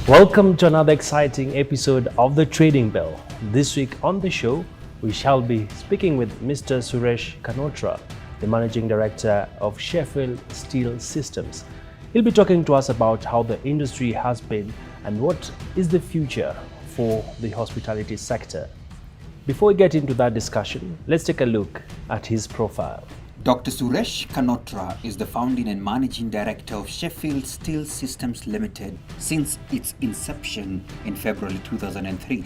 Welcome to another exciting episode of The Trading Bell. This week on the show, we shall be speaking with Mr. Suresh Kanotra, the Managing Director of Sheffield Steel Systems. He'll be talking to us about how the industry has been and what is the future for the hospitality sector. Before we get into that discussion, let's take a look at his profile. Dr. Suresh Kanotra is the founding and managing director of Sheffield Steel Systems Limited since its inception in February 2003.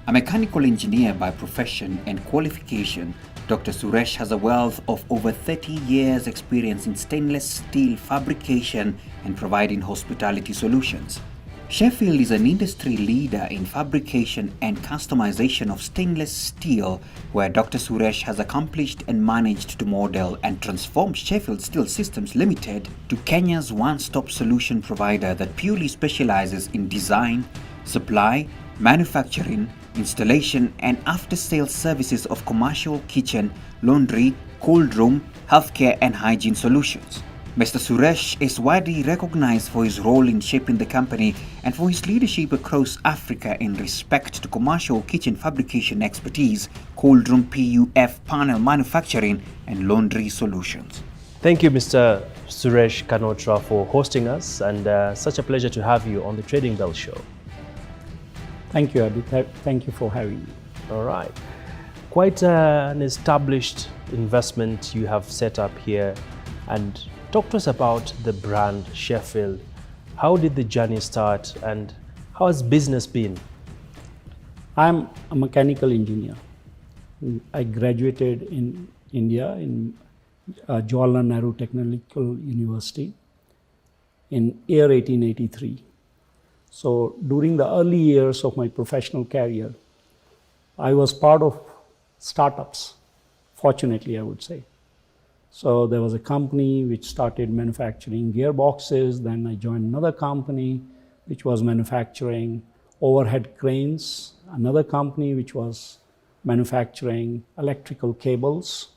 A mechanical engineer by profession and qualification, Dr. Suresh has a wealth of over 30 years' experience in stainless steel fabrication and providing hospitality solutions. Sheffield is an industry leader in fabrication and customization of stainless steel, where Dr. Suresh has accomplished and managed to model and transform Sheffield Steel Systems Limited to Kenya's one-stop solution provider that purely specializes in design, supply, manufacturing, installation and after-sales services of commercial kitchen, laundry, cold room, healthcare and hygiene solutions. Mr. Suresh is widely recognized for his role in shaping the company and for his leadership across Africa in respect to commercial kitchen fabrication expertise, cold room PUF panel manufacturing, and laundry solutions. Thank you, Mr. Suresh Kanotra, for hosting us, and such a pleasure to have you on the Trading Bell show. Thank you, Adi. Thank you for having me. All right. Quite an established investment you have set up here, and talk to us about the brand Sheffield. How did the journey start and how has business been? I'm a mechanical engineer. I graduated in India in Jawaharlal Nehru Technical University in year 1883. So during the early years of my professional career, I was part of startups, fortunately I would say. So there was a company which started manufacturing gearboxes. Then I joined another company which was manufacturing overhead cranes, another company which was manufacturing electrical cables.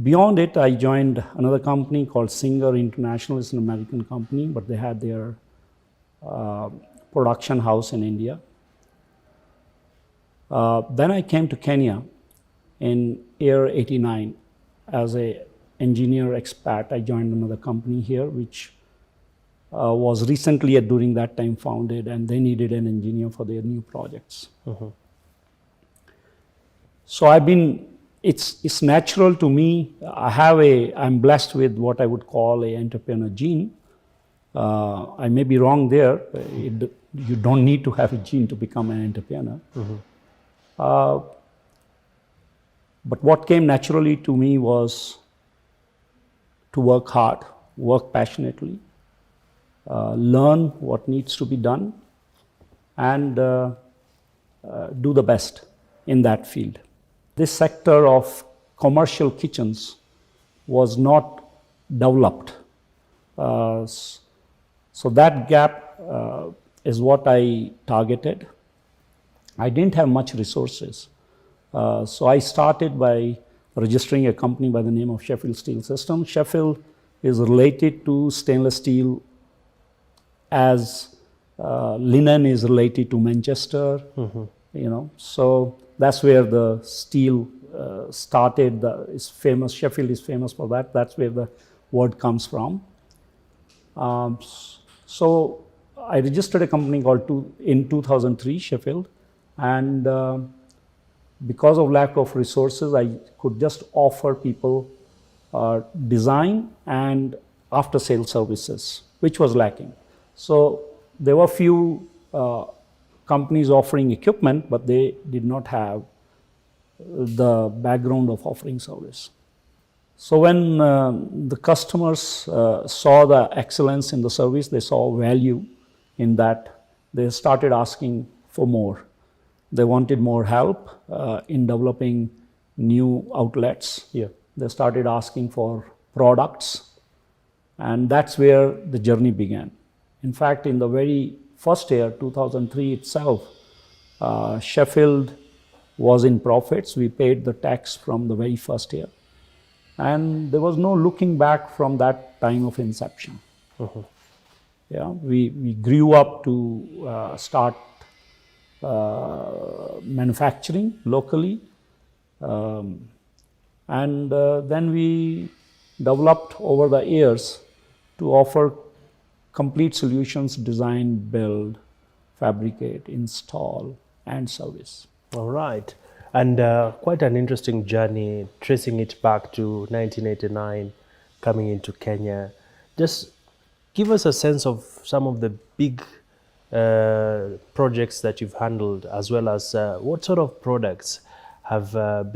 Beyond it, I joined another company called Singer International. It's an American company, but they had their production house in India. Then I came to Kenya in year 89 as a engineer expat. I joined another company here, which was recently during that time founded, and they needed an engineer for their new projects. So it's natural to me. I'm blessed with what I would call a entrepreneur gene. I may be wrong there. You don't need to have a gene to become an entrepreneur. But what came naturally to me was to work hard, work passionately, learn what needs to be done, and do the best in that field. This sector of commercial kitchens was not developed. So that gap is what I targeted. I didn't have much resources. So I started by registering a company by the name of Sheffield Steel Systems. Sheffield is related to stainless steel as linen is related to Manchester, So that's where the steel started. It's famous. Sheffield is famous for that. That's where the word comes from. So I registered a company in 2003, Sheffield, and because of lack of resources, I could just offer people design and after-sales services, which was lacking. So there were few companies offering equipment, but they did not have the background of offering service. So when the customers saw the excellence in the service, they saw value in that, they started asking for more. They wanted more help in developing new outlets. Yeah. They started asking for products, and that's where the journey began. In fact, in the very first year, 2003 itself, Sheffield was in profits. We paid the tax from the very first year. And there was no looking back from that time of inception. Yeah, we grew up to start manufacturing locally, and then we developed over the years to offer complete solutions: design, build, fabricate, install, and service. All right. And quite an interesting journey, tracing it back to 1989, coming into Kenya. Just give us a sense of some of the big projects that you've handled, as well as what sort of products have have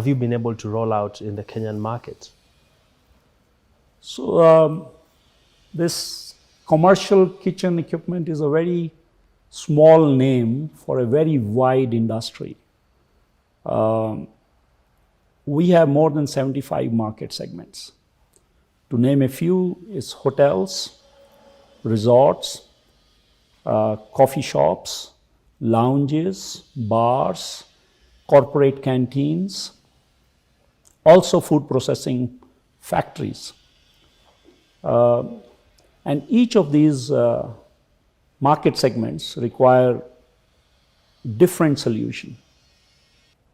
you been able to roll out in the Kenyan market? So this commercial kitchen equipment is a very small name for a very wide industry. We have more than 75 market segments. To name a few is hotels, resorts, coffee shops, lounges, bars, corporate canteens, also food processing factories. And each of these market segments require different solution.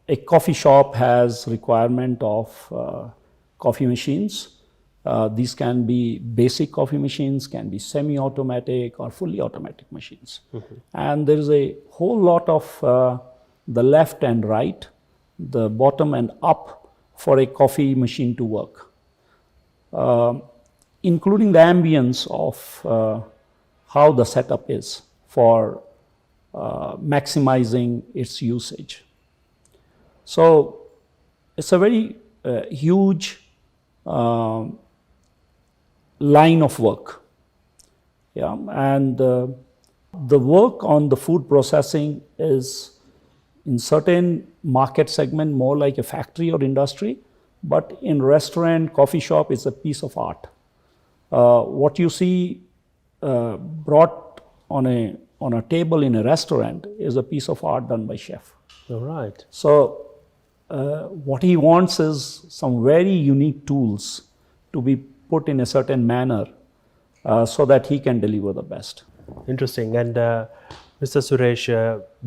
A coffee shop has requirement of coffee machines. These can be basic coffee machines, can be semi-automatic or fully automatic machines. And there is a whole lot of the left and right, the bottom and up for a coffee machine to work, including the ambience of how the setup is for maximizing its usage. So it's a very huge line of work. Yeah, and the work on the food processing is in certain market segment more like a factory or industry, but in restaurant, coffee shop, it's a piece of art. What you see brought on a table in a restaurant is a piece of art done by chef. All right. So what he wants is some very unique tools to be put in a certain manner so that he can deliver the best. Interesting. And Mr. Suresh,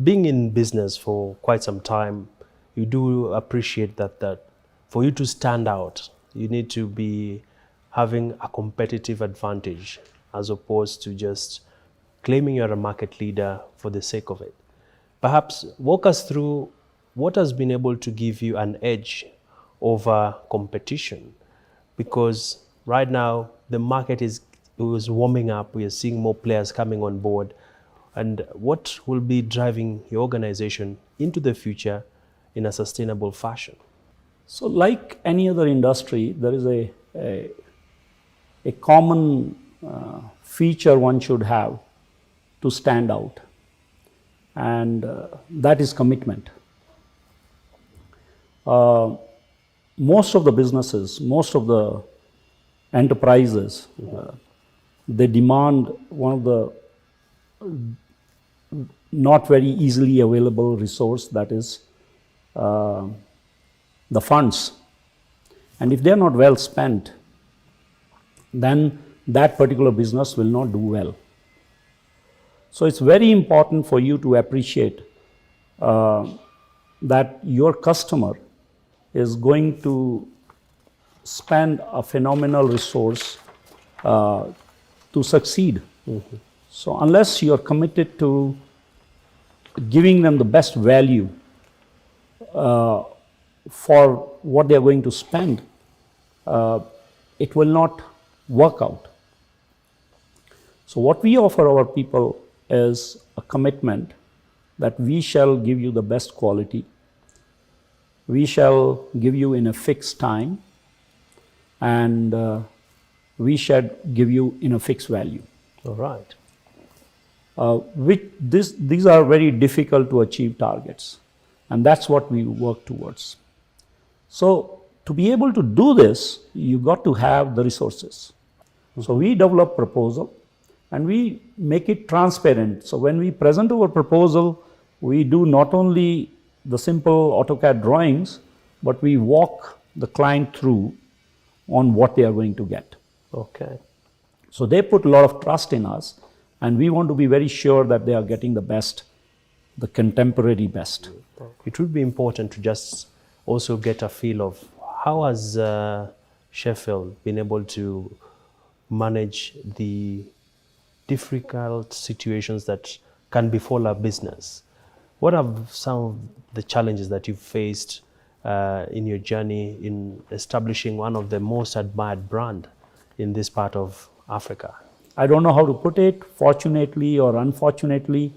being in business for quite some time, you do appreciate that for you to stand out, you need to be having a competitive advantage as opposed to just claiming you're a market leader for the sake of it. Perhaps walk us through what has been able to give you an edge over competition, because right now the market is warming up. We are seeing more players coming on board. And what will be driving your organization into the future in a sustainable fashion? So like any other industry, there is a common feature one should have to stand out, and that is commitment. Most of the businesses, most of the enterprises, they demand one of the not very easily available resource, that is the funds. And if they are not well spent, then that particular business will not do well. So it's very important for you to appreciate that your customer is going to spend a phenomenal resource to succeed. So unless you are committed to giving them the best value for what they are going to spend, it will not work out. So what we offer our people is a commitment that we shall give you the best quality, we shall give you in a fixed time, and we shall give you in a fixed value. All right. These are very difficult to achieve targets, and that's what we work towards. So to be able to do this, you got to have the resources. So we develop proposal and we make it transparent. So when we present our proposal, we do not only the simple AutoCAD drawings, but we walk the client through on what they are going to get. Okay. So they put a lot of trust in us, and we want to be very sure that they are getting the best, the contemporary best. It would be important to just also get a feel of how has Sheffield been able to manage the difficult situations that can befall our business. What are some of the challenges that you've faced in your journey in establishing one of the most admired brand in this part of Africa? I don't know how to put it, fortunately or unfortunately.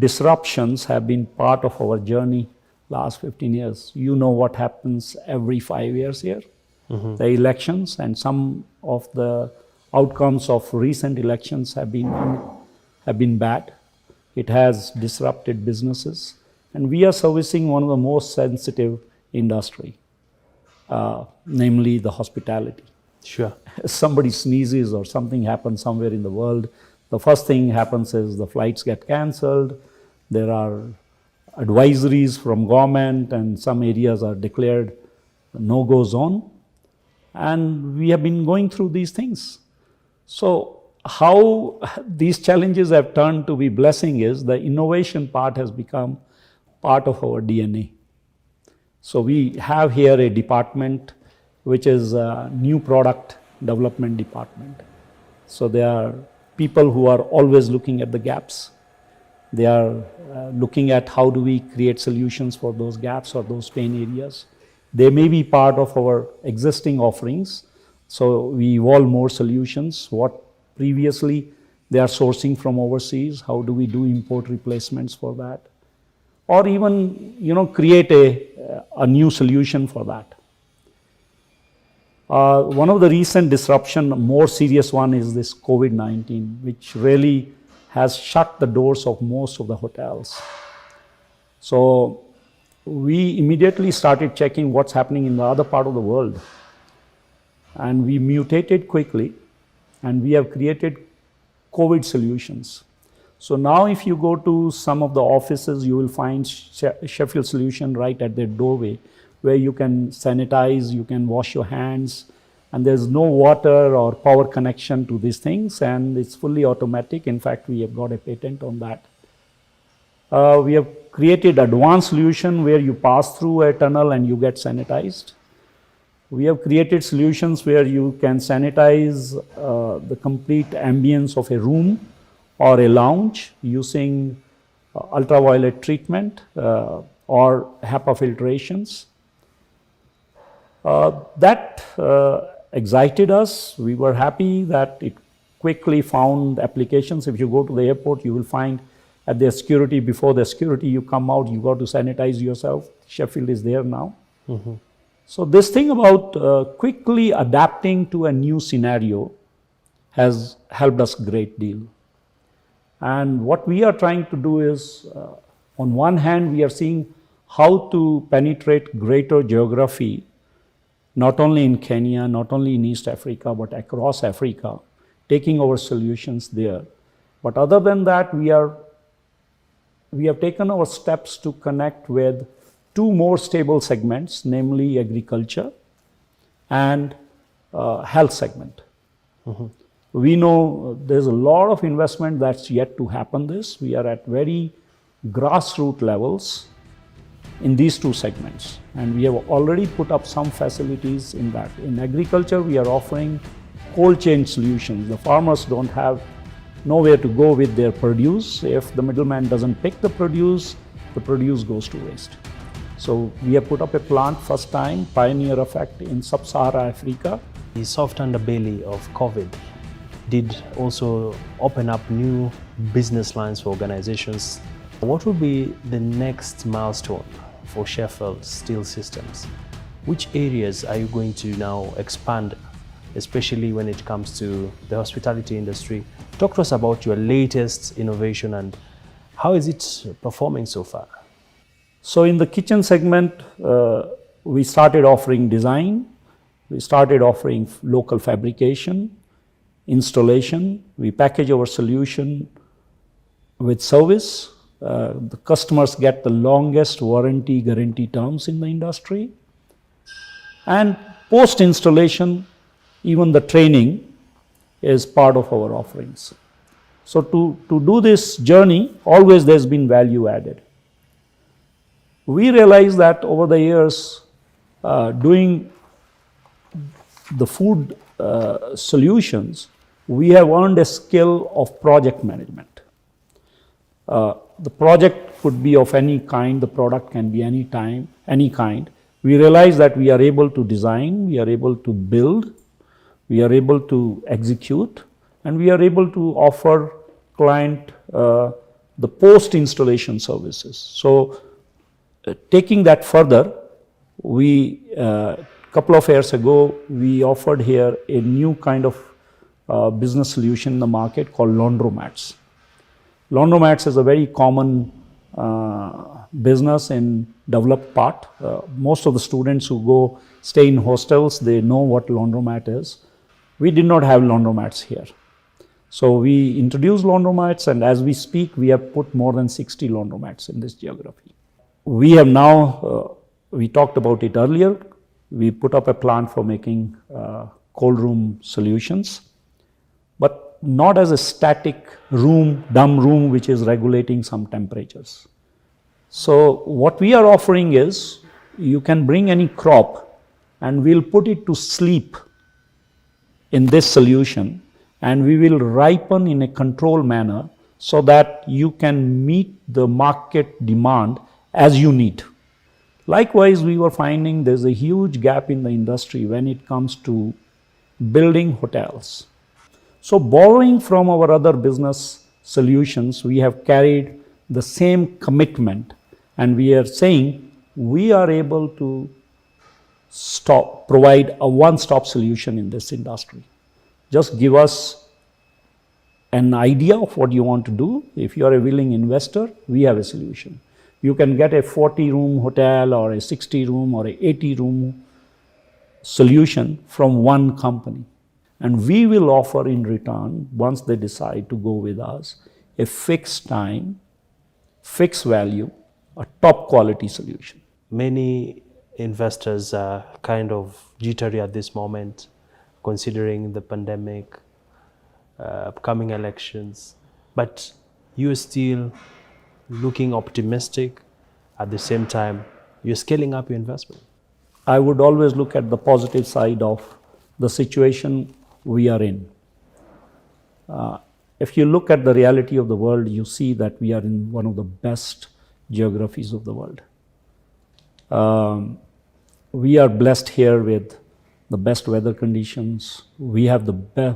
Disruptions have been part of our journey last 15 years. You know what happens every 5 years here. The elections, and some of the outcomes of recent elections have been bad. It has disrupted businesses, and we are servicing one of the most sensitive industry, namely the hospitality. Sure. Somebody sneezes or something happens somewhere in the world, the first thing happens is the flights get cancelled. There are advisories from government, and some areas are declared no-go zone. And we have been going through these things. So how these challenges have turned to be blessing is the innovation part has become part of our DNA. So we have here a department which is a new product development department. So there are people who are always looking at the gaps. They are looking at how do we create solutions for those gaps or those pain areas. They may be part of our existing offerings. So we evolve more solutions. What previously they are sourcing from overseas, how do we do import replacements for that? Or even, create a new solution for that. One of the recent disruption, more serious one, is this COVID-19, which really has shut the doors of most of the hotels. So we immediately started checking what's happening in the other part of the world. And we mutated quickly, and we have created COVID solutions. So now if you go to some of the offices, you will find Sheffield solution right at their doorway, where you can sanitize, you can wash your hands, and there's no water or power connection to these things, and it's fully automatic. In fact, we have got a patent on that. We have created advanced solution where you pass through a tunnel and you get sanitized. We have created solutions where you can sanitize the complete ambience of a room or a lounge using ultraviolet treatment or HEPA filtrations. That excited us. We were happy that it quickly found applications. If you go to the airport, you will find at the security, before the security you come out, you got to sanitize yourself. Sheffield is there now. So this thing about quickly adapting to a new scenario has helped us a great deal. And what we are trying to do is, on one hand, we are seeing how to penetrate greater geography, not only in Kenya, not only in East Africa, but across Africa, taking our solutions there. But other than that, we have taken our steps to connect with two more stable segments, namely agriculture and health segment. We know there's a lot of investment that's yet to happen this. We are at very grassroots levels in these two segments. And we have already put up some facilities in that. In agriculture, we are offering cold chain solutions. The farmers don't have nowhere to go with their produce. If the middleman doesn't pick the produce goes to waste. So we have put up a plant, first time, pioneer effect in sub-Sahara Africa. The soft underbelly of COVID did also open up new business lines for organizations. What will be the next milestone for Sheffield Steel Systems? Which areas are you going to now expand, especially when it comes to the hospitality industry? Talk to us about your latest innovation and how is it performing so far? So in the kitchen segment, we started offering design, we started offering local fabrication, installation. We package our solution with service. The customers get the longest warranty guarantee terms in the industry. And post installation, even the training is part of our offerings. So to do this journey, always there's been value added. We realize that over the years, doing the food solutions, we have earned a skill of project management. The project could be of any kind, the product can be any kind. We realize that we are able to design, we are able to build, we are able to execute, and we are able to offer client the post-installation services. So taking that further, we couple of years ago, we offered here a new kind of business solution in the market called laundromats. Laundromats is a very common business in developed part. Most of the students who stay in hostels, they know what laundromat is. We did not have laundromats here. So we introduced laundromats, and as we speak, we have put more than 60 laundromats in this geography. We have now, we talked about it earlier, we put up a plant for making cold room solutions, but not as a static room, dumb room, which is regulating some temperatures. So what we are offering is, you can bring any crop and we'll put it to sleep in this solution, and we will ripen in a controlled manner so that you can meet the market demand as you need. Likewise, we were finding there's a huge gap in the industry when it comes to building hotels. So borrowing from our other business solutions, we have carried the same commitment, and we are saying we are able to provide a one-stop solution in this industry. Just give us an idea of what you want to do. If you are a willing investor, we have a solution. You can get a 40-room hotel or a 60-room or a 80-room solution from one company. And we will offer in return, once they decide to go with us, a fixed time, fixed value, a top quality solution. Many investors are kind of jittery at this moment, considering the pandemic, upcoming elections, but you are still looking optimistic. At the same time, you're scaling up your investment. I would always look at the positive side of the situation we are in. If you look at the reality of the world, you see that we are in one of the best geographies of the world. We are blessed here with the best weather conditions. We have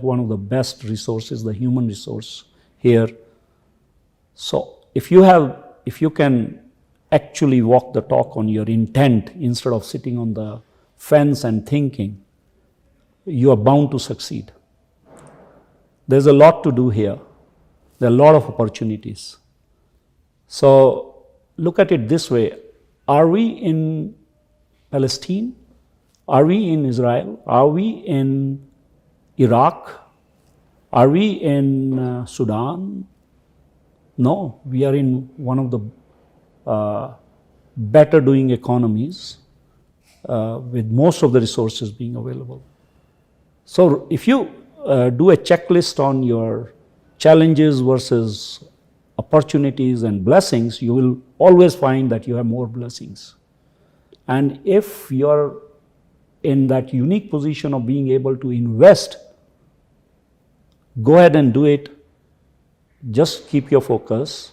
one of the best resources, the human resource here. So if you can actually walk the talk on your intent instead of sitting on the fence and thinking, you are bound to succeed. There's a lot to do here. There are a lot of opportunities. So look at it this way. Are we in Palestine? Are we in Israel? Are we in Iraq? Are we in Sudan? No, we are in one of the better doing economies with most of the resources being available. So if you do a checklist on your challenges versus opportunities and blessings, you will always find that you have more blessings. And if you're in that unique position of being able to invest, go ahead and do it. Just keep your focus,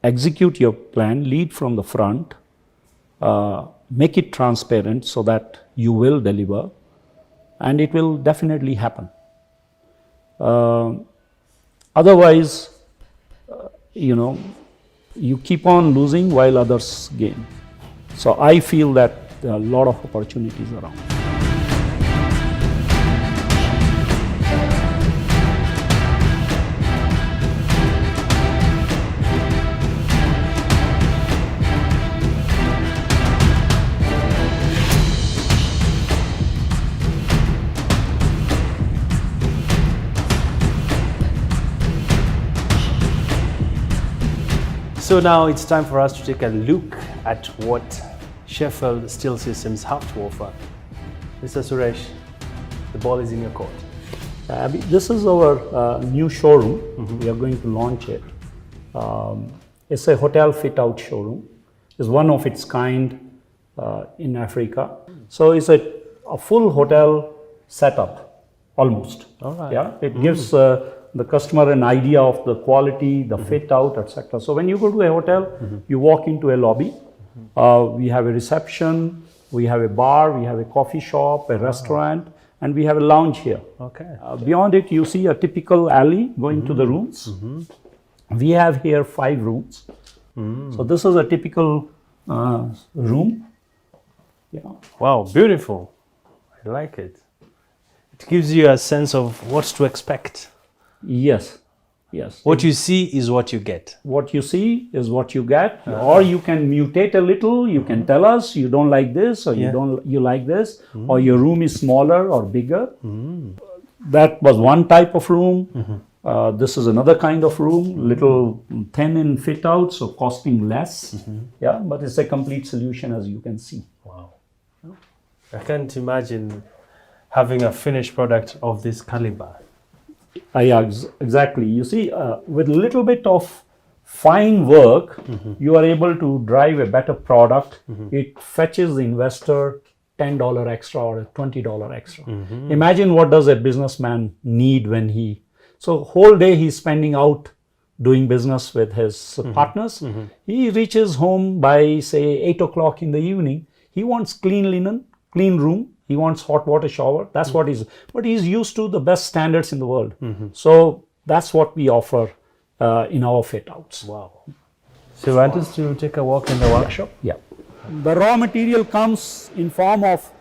execute your plan, lead from the front, make it transparent so that you will deliver, and it will definitely happen. Otherwise, you keep on losing while others gain. So I feel that there are a lot of opportunities around. So now it's time for us to take a look at what Sheffield Steel Systems have to offer. Mr. Suresh, the ball is in your court. This is our new showroom. We are going to launch it. It's a hotel fit-out showroom. It's one of its kind in Africa. So it's a full hotel setup, almost. All right. Yeah, it gives the customer an idea of the quality, the fit-out, etc. So when you go to a hotel, you walk into a lobby. We have a reception, we have a bar, we have a coffee shop, a restaurant, and we have a lounge here. Okay. Beyond it, you see a typical alley going to the rooms. We have here 5 rooms. So this is a typical room. Yeah. Wow, beautiful. I like it. It gives you a sense of what to expect. Yes. Yes. What you see is what you get. What you see is what you get, or you can mutate a little. You can tell us you don't like this, or you like this, or your room is smaller or bigger. That was one type of room. This is another kind of room, little thin in fit out, so costing less. Yeah, but it's a complete solution, as you can see. Wow. I can't imagine having a finished product of this caliber. Yeah, exactly. You see, with a little bit of fine work, you are able to drive a better product. It fetches the investor $10 extra or $20 extra. Imagine what does a businessman need when so whole day he's spending out doing business with his partners. He reaches home by say 8 o'clock in the evening. He wants clean linen, clean room. He wants hot water shower. That's what but he's used to the best standards in the world. So that's what we offer in our fit outs. Wow. So you want us to take a walk in the workshop? Yeah. The raw material comes in form of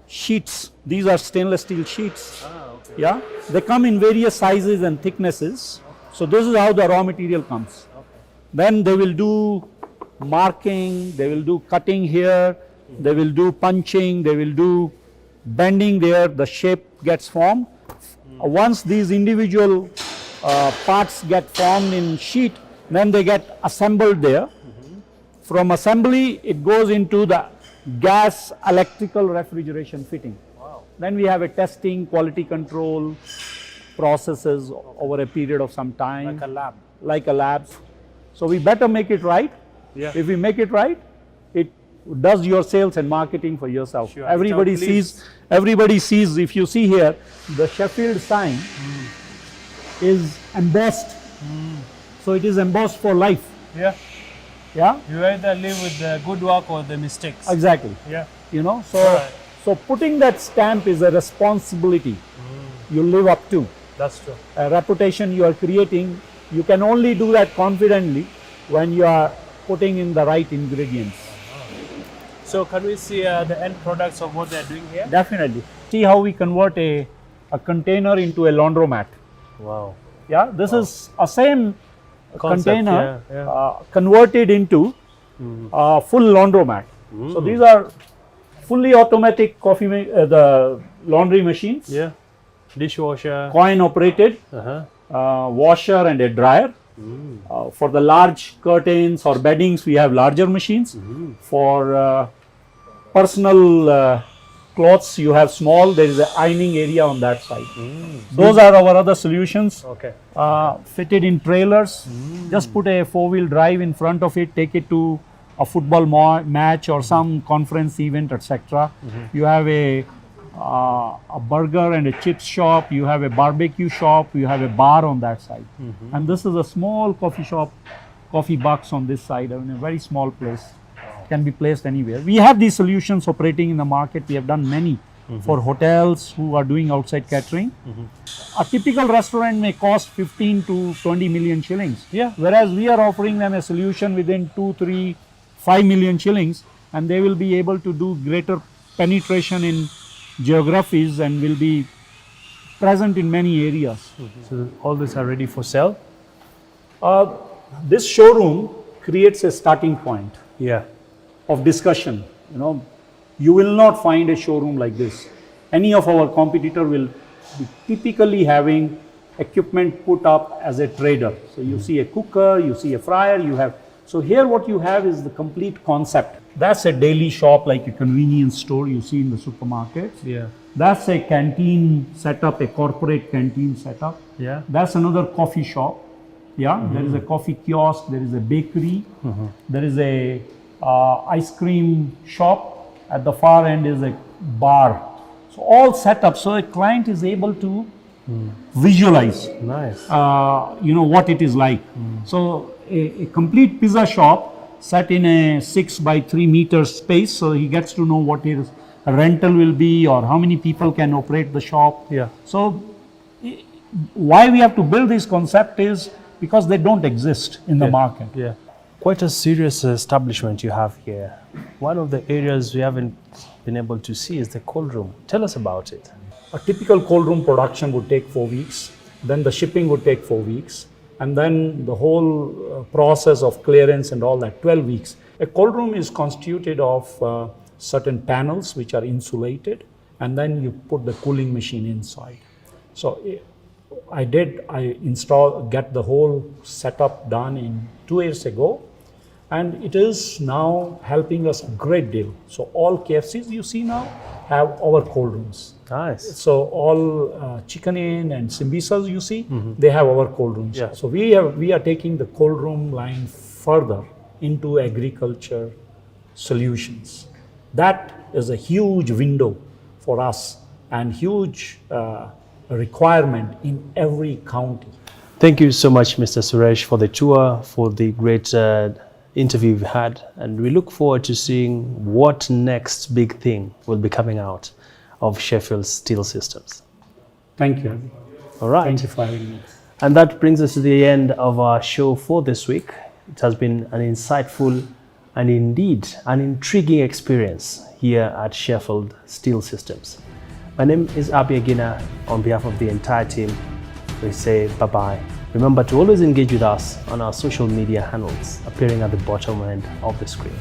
sheets. These are stainless steel sheets. Okay. Yeah. They come in various sizes and thicknesses. So this is how the raw material comes. Okay. Then they will do marking, they will do cutting here, they will do punching, they will do bending there, the shape gets formed. Once these individual parts get formed in sheet, then they get assembled there. From assembly, it goes into the gas electrical refrigeration fitting. Wow. Then we have a testing, quality control processes over a period of some time. Like a lab. Like a lab. So we better make it right. Yeah. If we make it right, it does your sales and marketing for yourself. Sure. Everybody sees, if you see here, the Sheffield sign is embossed. So it is embossed for life. Yeah. Yeah. You either live with the good work or the mistakes. Exactly. Yeah. You know, so putting that stamp is a responsibility you live up to. That's true. A reputation you are creating, you can only do that confidently when you are putting in the right ingredients. So can we see the end products of what they're doing here? Definitely. See how we convert a container into a laundromat. Wow. Yeah, this is a same concept, container converted into full laundromat. So these are fully automatic the laundry machines. Yeah. Dishwasher. Coin operated. Washer and a dryer. For the large curtains or beddings, we have larger machines. For personal clothes, you have small. There is an ironing area on that side. Those are our other solutions. Okay. Fitted in trailers. Just put a 4-wheel drive in front of it. Take it to a football match or some conference event, etc. You have a burger and a chips shop. You have a barbecue shop. You have a bar on that side. And this is a small coffee shop, coffee box on this side. I mean, a very small place. Can be placed anywhere. We have these solutions operating in the market. We have done many for hotels who are doing outside catering. A typical restaurant may cost 15 to 20 million shillings. Yeah. Whereas we are offering them a solution within 2, 3, 5 million shillings, and they will be able to do greater penetration in geographies and will be present in many areas. So all these are ready for sale? This showroom creates a starting point. Yeah. Of discussion. You know, you will not find a showroom like this. Any of our competitor will be typically having equipment put up as a trader. So you see a cooker, you see a fryer, you have So here what you have is the complete concept. That's a daily shop, like a convenience store you see in the supermarkets. Yeah. That's a canteen setup, a corporate canteen setup. Yeah. That's another coffee shop. Yeah, there is a coffee kiosk, there is a bakery, there is a ice cream shop. At the far end is a bar. So all set up, so a client is able to visualize, Nice. what it is like. So a complete pizza shop set in a 6 by 3 meter space, so he gets to know what his rental will be or how many people can operate the shop. Yeah. So why we have to build this concept is because they don't exist in the market. Yeah. Quite a serious establishment you have here. One of the areas we haven't been able to see is the cold room. Tell us about it. A typical cold room production would take 4 weeks, then the shipping would take 4 weeks, and then the whole process of clearance and all that, 12 weeks. A cold room is constituted of certain panels which are insulated, and then you put the cooling machine inside. So I get the whole setup done in 2 years ago, and it is now helping us a great deal. So all KFCs you see now have our cold rooms. Nice. So all Chicken Inn and Simbisas you see, they have our cold rooms. Yeah. So we are taking the cold room line further into agriculture solutions. That is a huge window for us and huge requirement in every county. Thank you so much, Mr. Suresh, for the tour, for the great interview we've had, and we look forward to seeing what next big thing will be coming out of Sheffield Steel Systems. Thank you. All right. Thank you for having me. And that brings us to the end of our show for this week. It has been an insightful and indeed an intriguing experience here at Sheffield Steel Systems. My name is Abi Agina. On behalf of the entire team, we say bye-bye. Remember to always engage with us on our social media handles appearing at the bottom end of the screen.